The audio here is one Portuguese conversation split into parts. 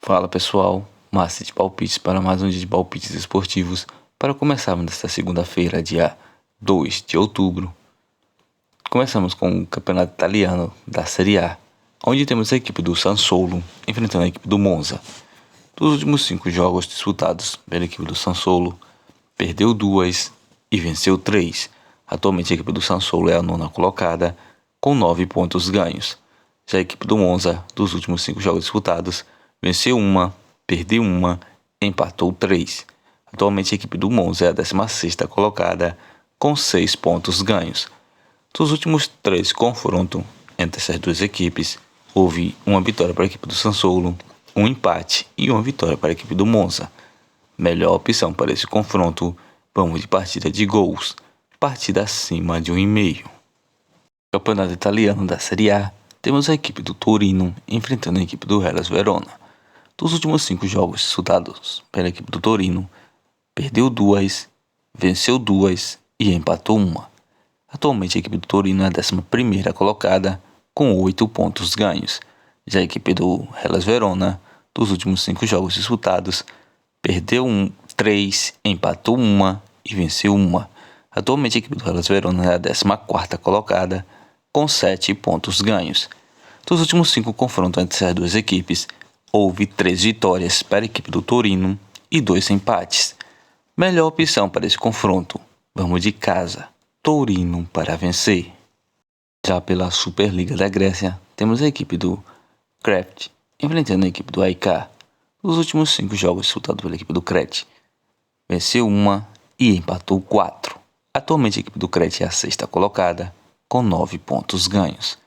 Fala pessoal, Márcio de Palpites para mais um dia de palpites esportivos para começarmos nesta segunda-feira, dia 2 de outubro. Começamos com o campeonato italiano da Série A, onde temos a equipe do Sassuolo enfrentando a equipe do Monza. Dos últimos 5 jogos disputados pela equipe do Sassuolo, perdeu 2 e venceu 3. Atualmente a equipe do Sassuolo é a 9ª colocada com 9 pontos ganhos. Já a equipe do Monza, dos últimos 5 jogos disputados, venceu 1, perdeu 1, empatou 3. Atualmente a equipe do Monza é a 16ª colocada com 6 pontos ganhos. Dos últimos 3 confrontos entre essas duas equipes, houve uma vitória para a equipe do Sassuolo, um empate e uma vitória para a equipe do Monza. Melhor opção para esse confronto, vamos de partida de gols, partida acima de 1,5. Campeonato italiano da Série A, temos a equipe do Torino enfrentando a equipe do Hellas Verona. Dos últimos 5 jogos disputados pela equipe do Torino, perdeu 2, venceu 2 e empatou 1. Atualmente a equipe do Torino é a 11ª colocada com 8 pontos ganhos. Já a equipe do Hellas Verona, dos últimos 5 jogos disputados, perdeu 3, empatou 1 e venceu 1. Atualmente a equipe do Hellas Verona é a 14ª colocada com 7 pontos ganhos. Dos últimos 5 confrontos entre essas duas equipes, houve 3 vitórias para a equipe do Torino e 2 empates. Melhor opção para esse confronto, vamos de casa, Torino para vencer. Já pela Superliga da Grécia, temos a equipe do Crete enfrentando a equipe do AEK. Nos últimos 5 jogos disputados pela equipe do Crete, venceu 1 e empatou 4. Atualmente a equipe do Crete é a 6ª colocada com 9 pontos ganhos.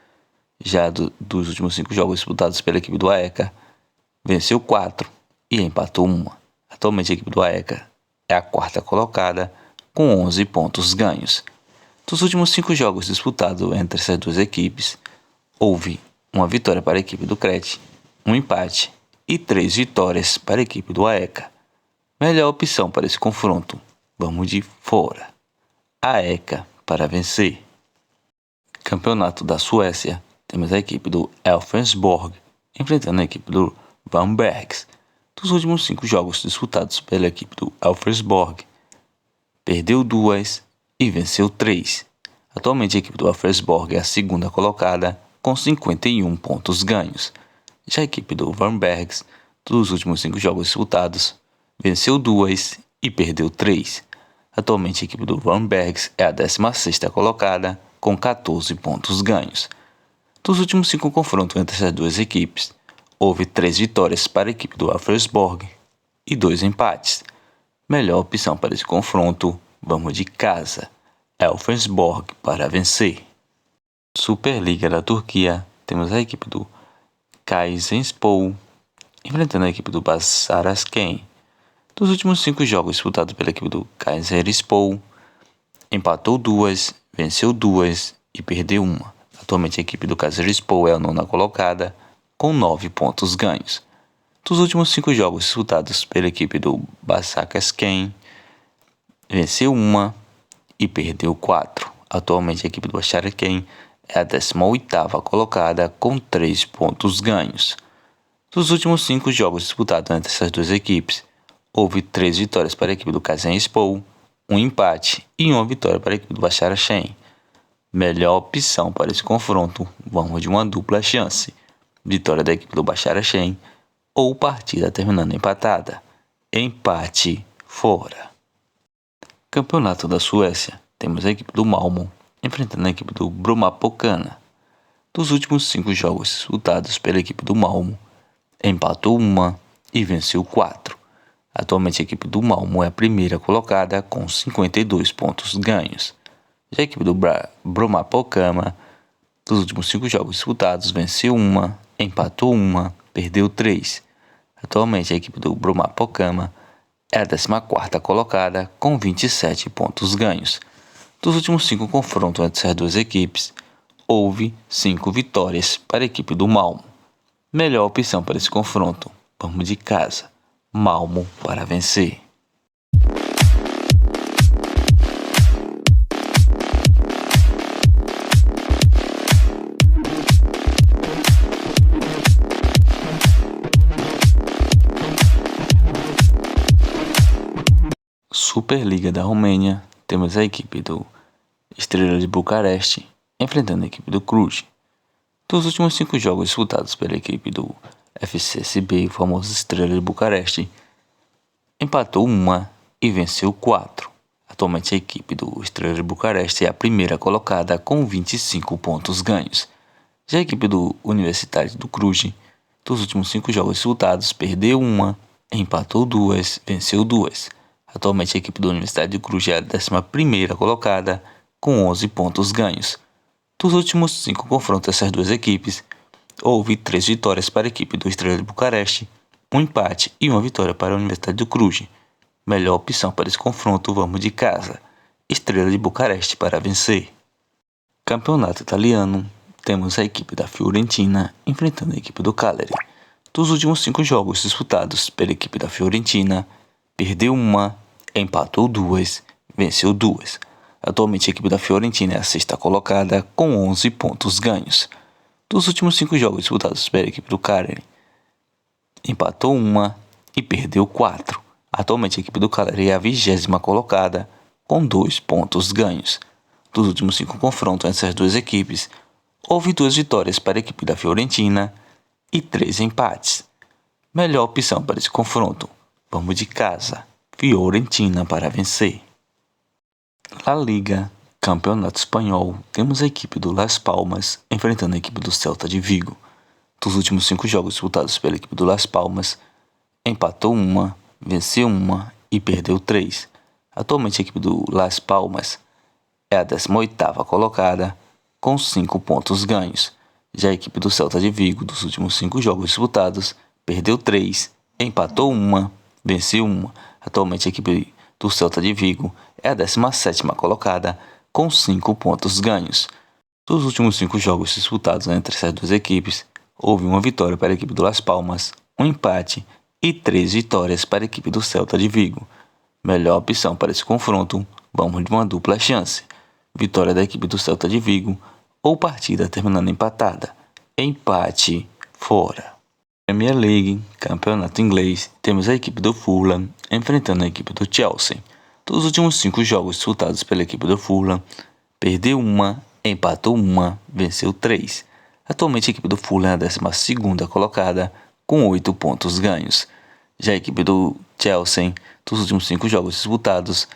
Já dos últimos 5 jogos disputados pela equipe do AEK, venceu 4 e empatou 1. Atualmente a equipe do AEK é a 4ª colocada com 11 pontos ganhos. Dos últimos 5 jogos disputados entre essas duas equipes, houve uma vitória para a equipe do Crete, um empate e 3 vitórias para a equipe do AEK. Melhor opção para esse confronto, vamos de fora, AEK para vencer. Campeonato da Suécia, temos a equipe do Elfsborg enfrentando a equipe do Varbergs. Dos últimos 5 jogos disputados pela equipe do Elfsborg, perdeu 2 e venceu 3. Atualmente a equipe do Elfsborg é a 2ª colocada com 51 pontos ganhos. Já a equipe do Varbergs, dos últimos 5 jogos disputados, venceu 2 e perdeu 3. Atualmente a equipe do Varbergs é a 16ª colocada com 14 pontos ganhos. Dos últimos 5 confrontos entre essas duas equipes, houve 3 vitórias para a equipe do Elfsborg e 2 empates. Melhor opção para esse confronto, vamos de casa, Elfsborg para vencer. Superliga da Turquia, temos a equipe do Kayserispor enfrentando a equipe do Başakşehir. Dos últimos 5 jogos disputados pela equipe do Kayserispor, empatou 2, venceu 2 e perdeu 1. Atualmente a equipe do Kayserispor é a 9ª colocada com 9 pontos ganhos. Dos últimos 5 jogos disputados pela equipe do Başakşehir, venceu 1 e perdeu 4. Atualmente a equipe do Başakşehir é a 18ª colocada com 3 pontos ganhos. Dos últimos 5 jogos disputados entre essas duas equipes, houve 3 vitórias para a equipe do Kayserispor, um empate e uma vitória para a equipe do Başakşehir. Melhor opção para esse confronto, vamos de uma dupla chance, vitória da equipe do Başakşehir ou partida terminando empatada, empate fora. Campeonato da Suécia, temos a equipe do Malmö enfrentando a equipe do Brommapojana. Dos últimos 5 jogos disputados pela equipe do Malmö, empatou 1 e venceu 4. Atualmente a equipe do Malmö é a 1ª colocada com 52 pontos ganhos. Já a equipe do Brommapojana, dos últimos 5 jogos disputados, venceu 1, empatou 1, perdeu 3. Atualmente a equipe do Brommapojana é a 14ª colocada com 27 pontos ganhos. Dos últimos 5 confrontos entre as duas equipes, houve 5 vitórias para a equipe do Malmö. Melhor opção para esse confronto, vamos de casa, Malmö para vencer. Superliga da Romênia, temos a equipe do Estrela de Bucareste enfrentando a equipe do Cluj. Dos últimos 5 jogos disputados pela equipe do FCSB, o famoso Estrela de Bucareste, empatou 1 e venceu 4. Atualmente a equipe do Estrela de Bucareste é a primeira colocada com 25 pontos ganhos. Já a equipe do Universitário do Cluj, dos últimos 5 jogos disputados, perdeu 1, empatou 2, venceu 2. Atualmente a equipe do Universitário do Cluj é a 11ª colocada com 11 pontos ganhos. Dos últimos 5 confrontos dessas duas equipes, houve 3 vitórias para a equipe do Estrela de Bucareste, 1 empate e 1 vitória para a Universidade do Cluj. Melhor opção para esse confronto, vamos de casa. Estrela de Bucareste para vencer. Campeonato italiano, temos a equipe da Fiorentina enfrentando a equipe do Cagliari. Dos últimos 5 jogos disputados pela equipe da Fiorentina, perdeu 1, empatou 2, venceu 2. Atualmente a equipe da Fiorentina é a 6ª colocada com 11 pontos ganhos. Dos últimos 5 jogos disputados pela equipe do Cagliari, empatou 1 e perdeu 4. Atualmente a equipe do Cagliari é a 20ª colocada com 2 pontos ganhos. Dos últimos 5 confrontos entre essas duas equipes, houve 2 vitórias para a equipe da Fiorentina e 3 empates. Melhor opção para esse confronto, vamos de casa. Fiorentina para vencer. La Liga, Campeonato Espanhol, temos a equipe do Las Palmas enfrentando a equipe do Celta de Vigo. Dos últimos 5 jogos disputados pela equipe do Las Palmas, empatou 1, venceu 1 e perdeu 3. Atualmente a equipe do Las Palmas é a 18ª colocada com 5 pontos ganhos. Já a equipe do Celta de Vigo, dos últimos 5 jogos disputados, perdeu 3, empatou 1, venceu 1. Atualmente a equipe do Celta de Vigo é a 17ª colocada com 5 pontos ganhos. Dos últimos 5 jogos disputados entre essas duas equipes, houve 1 vitória para a equipe do Las Palmas, 1 empate e 3 vitórias para a equipe do Celta de Vigo. Melhor opção para esse confronto, vamos de uma dupla chance. Vitória da equipe do Celta de Vigo ou partida terminando empatada. Empate fora. Premier League, Campeonato Inglês, temos a equipe do Fulham enfrentando a equipe do Chelsea. Dos últimos 5 jogos disputados pela equipe do Fulham, perdeu 1, empatou 1, venceu 3. Atualmente a equipe do Fulham é a 12ª colocada com 8 pontos ganhos. Já a equipe do Chelsea, dos últimos 5 jogos disputados,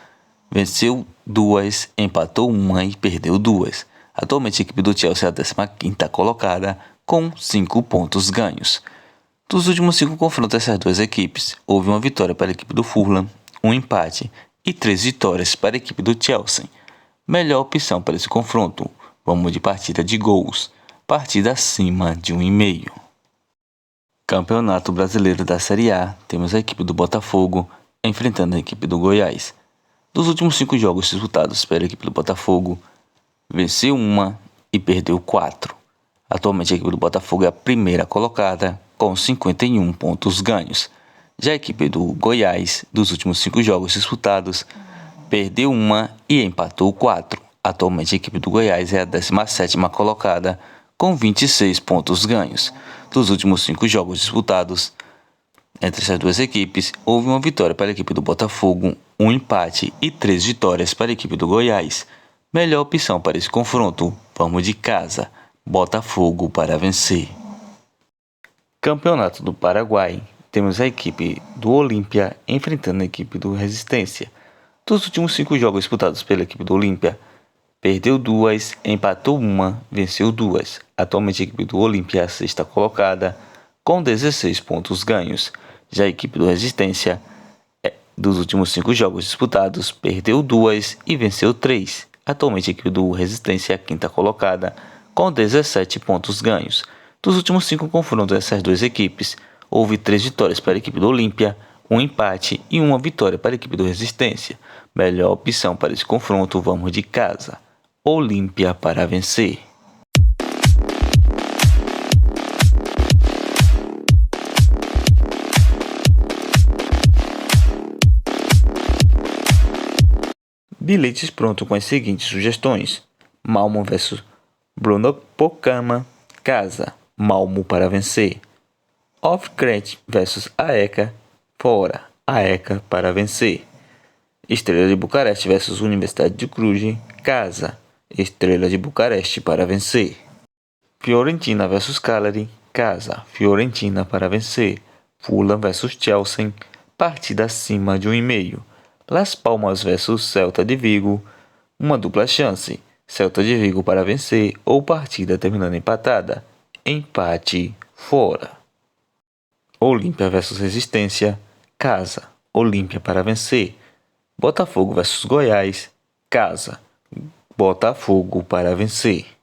venceu 2, empatou 1 e perdeu 2. Atualmente a equipe do Chelsea é a 15ª colocada com 5 pontos ganhos. Dos últimos 5 confrontos dessas duas equipes, houve 1 vitória para a equipe do Fulham, 1 empate e 3 vitórias para a equipe do Chelsea. Melhor opção para esse confronto, vamos de partida de gols, partida acima de 1,5. Campeonato Brasileiro da Série A, temos a equipe do Botafogo enfrentando a equipe do Goiás. Dos últimos 5 jogos disputados pela equipe do Botafogo, venceu 1 e perdeu 4. Atualmente a equipe do Botafogo é a primeira colocada com 51 pontos ganhos. Já a equipe do Goiás, dos últimos 5 jogos disputados, perdeu 1 e empatou 4. Atualmente a equipe do Goiás é a 17ª colocada com 26 pontos ganhos. Dos últimos 5 jogos disputados entre essas duas equipes, houve 1 vitória para a equipe do Botafogo, 1 empate e 3 vitórias para a equipe do Goiás. Melhor opção para esse confronto, vamos de casa. Botafogo para vencer. Campeonato do Paraguai, temos a equipe do Olímpia enfrentando a equipe do Resistência. Dos últimos 5 jogos disputados pela equipe do Olímpia, perdeu 2, empatou 1, venceu 2. Atualmente a equipe do Olímpia é a 6ª colocada com 16 pontos ganhos. Já a equipe do Resistência, dos últimos 5 jogos disputados, perdeu 2 e venceu 3. Atualmente a equipe do Resistência é a 5ª colocada com 17 pontos ganhos. Dos últimos 5 confrontos dessas duas equipes, houve 3 vitórias para a equipe do Olímpia, 1 empate e 1 vitória para a equipe do Resistência. Melhor opção para esse confronto, vamos de casa. Olímpia para vencer. Bilhetes prontos com as seguintes sugestões: Malmo vs Bruno Pocama, casa. Malmo para vencer. Ofkret vs AEK, fora. AEK para vencer. Estrela de Bucareste versus Universidade de Cluj. Casa. Estrela de Bucareste para vencer. Fiorentina versus Cagliari. Casa. Fiorentina para vencer. Fulham versus Chelsea. Partida acima de 1,5. Las Palmas versus Celta de Vigo. Uma dupla chance. Celta de Vigo para vencer ou partida terminando empatada. Empate fora. Olímpia versus Resistência. Casa. Olímpia para vencer. Botafogo versus Goiás. Casa. Botafogo para vencer.